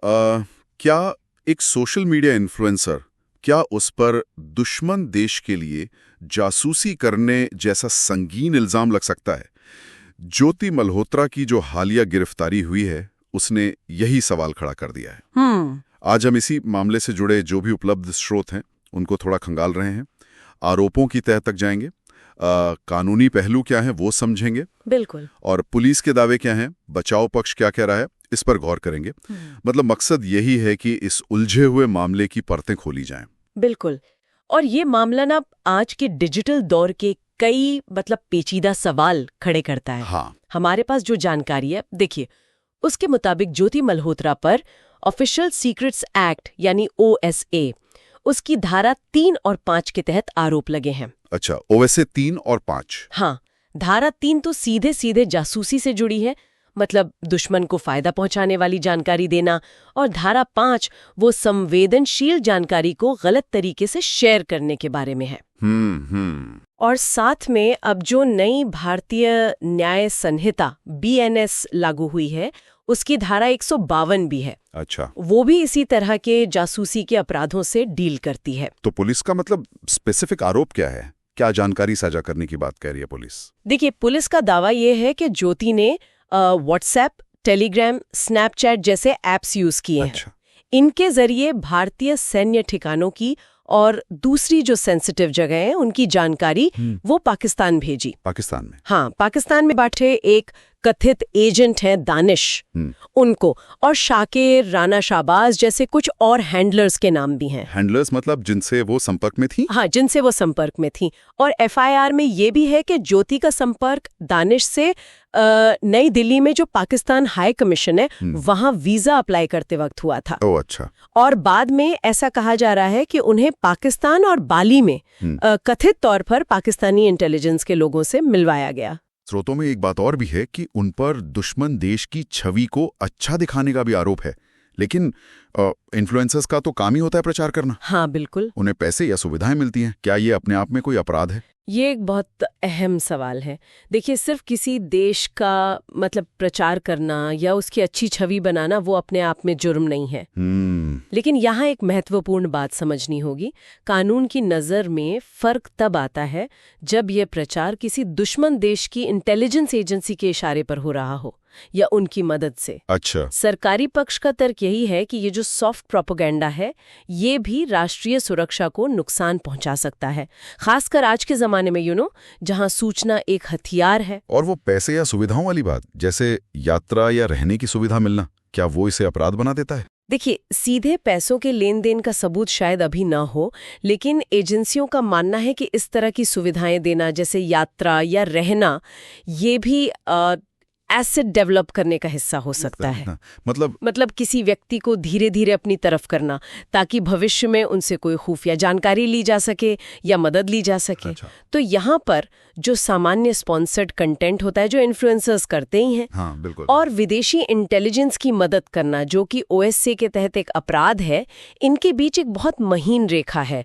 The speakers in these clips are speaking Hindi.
क्या एक सोशल मीडिया इन्फ्लुएंसर, क्या उस पर दुश्मन देश के लिए जासूसी करने जैसा संगीन इल्जाम लग सकता है? ज्योति मल्होत्रा की जो हालिया गिरफ्तारी हुई है, उसने यही सवाल खड़ा कर दिया है। आज हम इसी मामले से जुड़े जो भी उपलब्ध स्रोत हैं, उनको थोड़ा खंगाल रहे हैं। आरोपों की तह तक जाएंगे, कानूनी पहलू क्या है वो समझेंगे, बिल्कुल, और पुलिस के दावे क्या हैं, बचाव पक्ष क्या कह रहा है, इस पर गौर करेंगे। मतलब मकसद यही है कि इस उलझे हुए मामले की परतें खोली जाएं। बिल्कुल। और ये मामला ना आज के डिजिटल दौर के कई पेचीदा सवाल खड़े करता है। हाँ। हमारे पास जो जानकारी है, देखिए, उसके मुताबिक ज्योति मल्होत्रा पर ऑफिशियल सीक्रेट्स एक्ट यानी OSA, उसकी धारा 3 और 5 के तहत आरोप लगे हैं। अच्छा, OSA 3 और 5। हाँ, धारा 3 तो सीधे सीधे जासूसी से जुड़ी है, मतलब दुश्मन को फायदा पहुंचाने वाली जानकारी देना, और धारा 5 वो संवेदनशील जानकारी को गलत तरीके से शेयर करने के बारे में है। और साथ में अब जो नई भारतीय न्याय संहिता BNS लागू हुई है, उसकी धारा 152 भी है। अच्छा, वो भी इसी तरह के जासूसी के अपराधों से डील करती है। तो पुलिस का मतलब स्पेसिफिक आरोप क्या है? क्या जानकारी साझा करने की बात कह रही है पुलिस? देखिए, पुलिस का दावा ये है कि ज्योति ने व्हाट्सएप, टेलीग्राम, स्नैपचैट जैसे ऐप्स यूज किए हैं। अच्छा। इनके जरिए भारतीय सैन्य ठिकानों की और दूसरी जो सेंसिटिव जगह है उनकी जानकारी वो पाकिस्तान भेजी। पाकिस्तान में? हाँ, पाकिस्तान में बैठे एक कथित एजेंट हैं दानिश, उनको, और शाकिर, राना शाहबाज जैसे कुछ और हैंडलर्स के नाम भी हैं। हैंडलर्स मतलब जिनसे वो संपर्क में थी? हाँ, जिनसे वो संपर्क में थी। और FIR में ये भी है कि ज्योति का संपर्क दानिश से नई दिल्ली में जो पाकिस्तान हाई कमीशन है वहां वीजा अप्लाई करते वक्त हुआ था। ओह, अच्छा। और बाद में ऐसा कहा जा रहा है कि उन्हें पाकिस्तान और बाली में कथित तौर पर पाकिस्तानी इंटेलिजेंस के लोगों से मिलवाया गया। स्रोतों में एक बात और भी है कि उन पर दुश्मन देश की छवि को अच्छा दिखाने का भी आरोप है। लेकिन इन्फ्लुएंसर्स का तो काम ही होता है प्रचार करना। हाँ, बिल्कुल। उन्हें पैसे या सुविधाएं मिलती हैं, क्या ये अपने आप में कोई अपराध है? ये एक बहुत अहम सवाल है। देखिए, सिर्फ किसी देश का प्रचार करना या उसकी अच्छी छवि बनाना वो अपने आप में जुर्म नहीं है। लेकिन यहाँ एक महत्वपूर्ण बात समझनी होगी। कानून की नज़र में फर्क तब आता है जब यह प्रचार किसी दुश्मन देश की इंटेलिजेंस एजेंसी के इशारे पर हो रहा हो या उनकी मदद से। अच्छा। सरकारी पक्ष का तर्क यही है कि ये जो सॉफ्ट प्रोपेगेंडा है, ये भी राष्ट्रीय सुरक्षा को नुकसान पहुंचा सकता है, खासकर आज के जमाने में जहां सूचना एक हथियार है। और वो पैसे या सुविधाओं वाली बात, जैसे यात्रा या रहने की सुविधा मिलना, क्या वो इसे अपराध बना देता है? देखिए, सीधे पैसों के लेन देन का सबूत शायद अभी ना हो, लेकिन एजेंसियों का मानना है कि इस तरह की सुविधाएं देना, जैसे यात्रा या रहना, ये भी एसेट डेवलप करने का हिस्सा हो सकता है। मतलब किसी व्यक्ति को धीरे धीरे अपनी तरफ करना, ताकि भविष्य में उनसे कोई खुफिया जानकारी ली जा सके या मदद ली जा सके। अच्छा। तो यहाँ पर जो सामान्य स्पॉन्सर्ड कंटेंट होता है, जो इन्फ्लुएंसर्स करते ही हैं, हाँ, बिल्कुल, और विदेशी इंटेलिजेंस की मदद करना, जो कि OSA के तहत एक अपराध है, इनके बीच एक बहुत महीन रेखा है।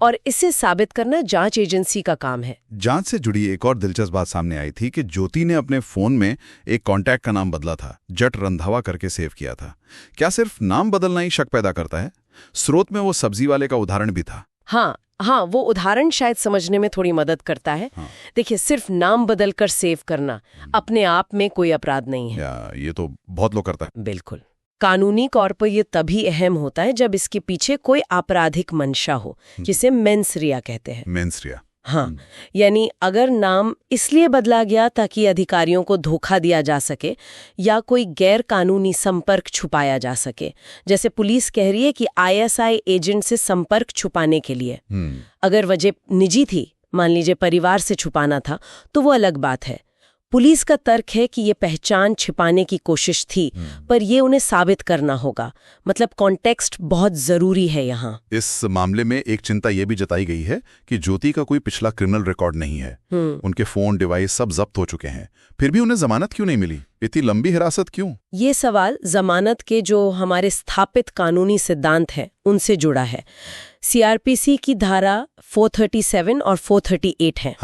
और इसे साबित करना जांच एजेंसी का काम है। जांच से जुड़ी एक और दिलचस्प बात सामने आई थी कि ज्योति ने अपने फोन में एक कॉन्टैक्ट का नाम बदला था, जट रंधावा करके सेव किया था। क्या सिर्फ नाम बदलना ही शक पैदा करता है? स्रोत में वो सब्जी वाले का उदाहरण भी था। हाँ, वो उदाहरण शायद समझने में थोड़ी मदद करता है। देखिए, सिर्फ नाम बदलकर सेव करना अपने आप में कोई अपराध नहीं है। ये तो बहुत लोग करता है। बिल्कुल। कानूनी तौर पर ये तभी अहम होता है जब इसके पीछे कोई आपराधिक मंशा हो, जिसे मेंस रिया कहते हैं। मेंस रिया? हाँ, यानी अगर नाम इसलिए बदला गया ताकि अधिकारियों को धोखा दिया जा सके या कोई गैर कानूनी संपर्क छुपाया जा सके, जैसे पुलिस कह रही है कि ISI एजेंट से संपर्क छुपाने के लिए। अगर वजह निजी थी, मान लीजिए परिवार से छुपाना था, तो वो अलग बात है। पुलिस का तर्क है कि ये पहचान छिपाने की कोशिश थी, पर ये उन्हें साबित करना होगा। मतलब कॉन्टेक्स्ट बहुत जरूरी है यहाँ। इस मामले में एक चिंता ये भी जताई गई है कि ज्योति का कोई पिछला क्रिमिनल रिकॉर्ड नहीं है। उनके फोन, डिवाइस सब जब्त हो चुके हैं, फिर भी उन्हें जमानत क्यों नहीं मिली? इतनी लंबी हिरासत क्यों? ये सवाल जमानत के जो हमारे स्थापित कानूनी सिद्धांत हैं उनसे जुड़ा है। CRPC की धारा 437 और 438 है।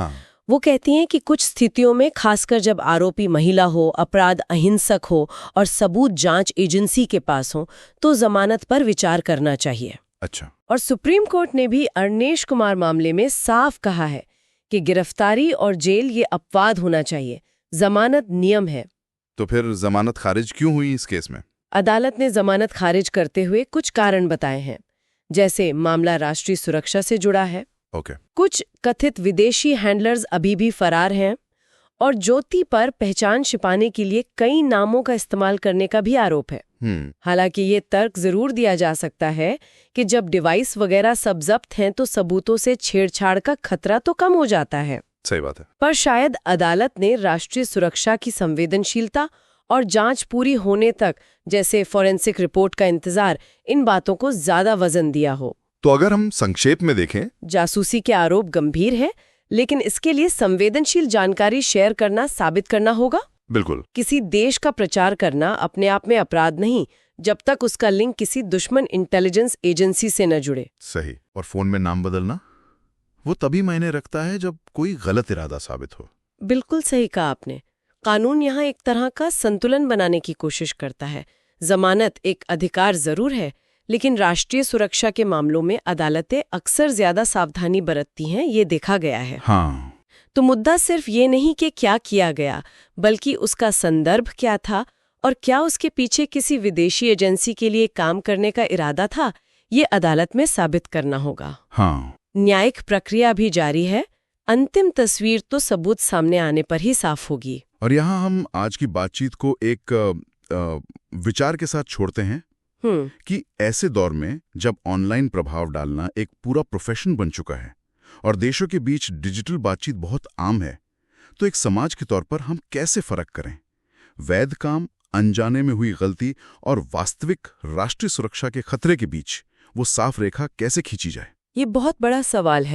वो कहती हैं कि कुछ स्थितियों में, खासकर जब आरोपी महिला हो, अपराध अहिंसक हो और सबूत जांच एजेंसी के पास हो, तो जमानत पर विचार करना चाहिए। अच्छा। और सुप्रीम कोर्ट ने भी अरनेश कुमार मामले में साफ कहा है कि गिरफ्तारी और जेल ये अपवाद होना चाहिए, जमानत नियम है। तो फिर जमानत खारिज क्यों हुई इस केस में? अदालत ने जमानत खारिज करते हुए कुछ कारण बताए हैं, जैसे मामला राष्ट्रीय सुरक्षा से जुड़ा है, ओके। कुछ कथित विदेशी हैंडलर्स अभी भी फरार हैं, और ज्योति पर पहचान छिपाने के लिए कई नामों का इस्तेमाल करने का भी आरोप है। हालांकि ये तर्क जरूर दिया जा सकता है कि जब डिवाइस वगैरह सब जब्त हैं तो सबूतों से छेड़छाड़ का खतरा तो कम हो जाता है। सही बात है। पर शायद अदालत ने राष्ट्रीय सुरक्षा की संवेदनशीलता और जांच पूरी होने तक, जैसे फॉरेंसिक रिपोर्ट का इंतजार, इन बातों को ज्यादा वजन दिया हो। तो अगर हम संक्षेप में देखें, जासूसी के आरोप गंभीर है, लेकिन इसके लिए संवेदनशील जानकारी शेयर करना, साबित करना होगा। बिल्कुल। किसी देश का प्रचार करना अपने आप में अपराध नहीं, जब तक उसका लिंक किसी दुश्मन इंटेलिजेंस एजेंसी से न जुड़े। सही। और फोन में नाम बदलना, वो तभी मायने रखता है जब कोई गलत इरादा साबित हो। बिल्कुल सही कहा आपने। कानून यहाँ एक तरह का संतुलन बनाने की कोशिश करता है। जमानत एक अधिकार जरूर है, लेकिन राष्ट्रीय सुरक्षा के मामलों में अदालतें अक्सर ज्यादा सावधानी बरतती हैं, ये देखा गया है। हाँ। तो मुद्दा सिर्फ ये नहीं कि क्या किया गया, बल्कि उसका संदर्भ क्या था और क्या उसके पीछे किसी विदेशी एजेंसी के लिए काम करने का इरादा था, ये अदालत में साबित करना होगा। हाँ। न्यायिक प्रक्रिया भी जारी है। अंतिम तस्वीर तो सबूत सामने आने पर ही साफ होगी। और यहाँ हम आज की बातचीत को एक विचार के साथ छोड़ते हैं कि ऐसे दौर में जब ऑनलाइन प्रभाव डालना एक पूरा प्रोफेशन बन चुका है और देशों के बीच डिजिटल बातचीत बहुत आम है, तो एक समाज के तौर पर हम कैसे फर्क करें? वैध काम, अनजाने में हुई गलती और वास्तविक राष्ट्रीय सुरक्षा के खतरे के बीच वो साफ रेखा कैसे खींची जाए? ये बहुत बड़ा सवाल है।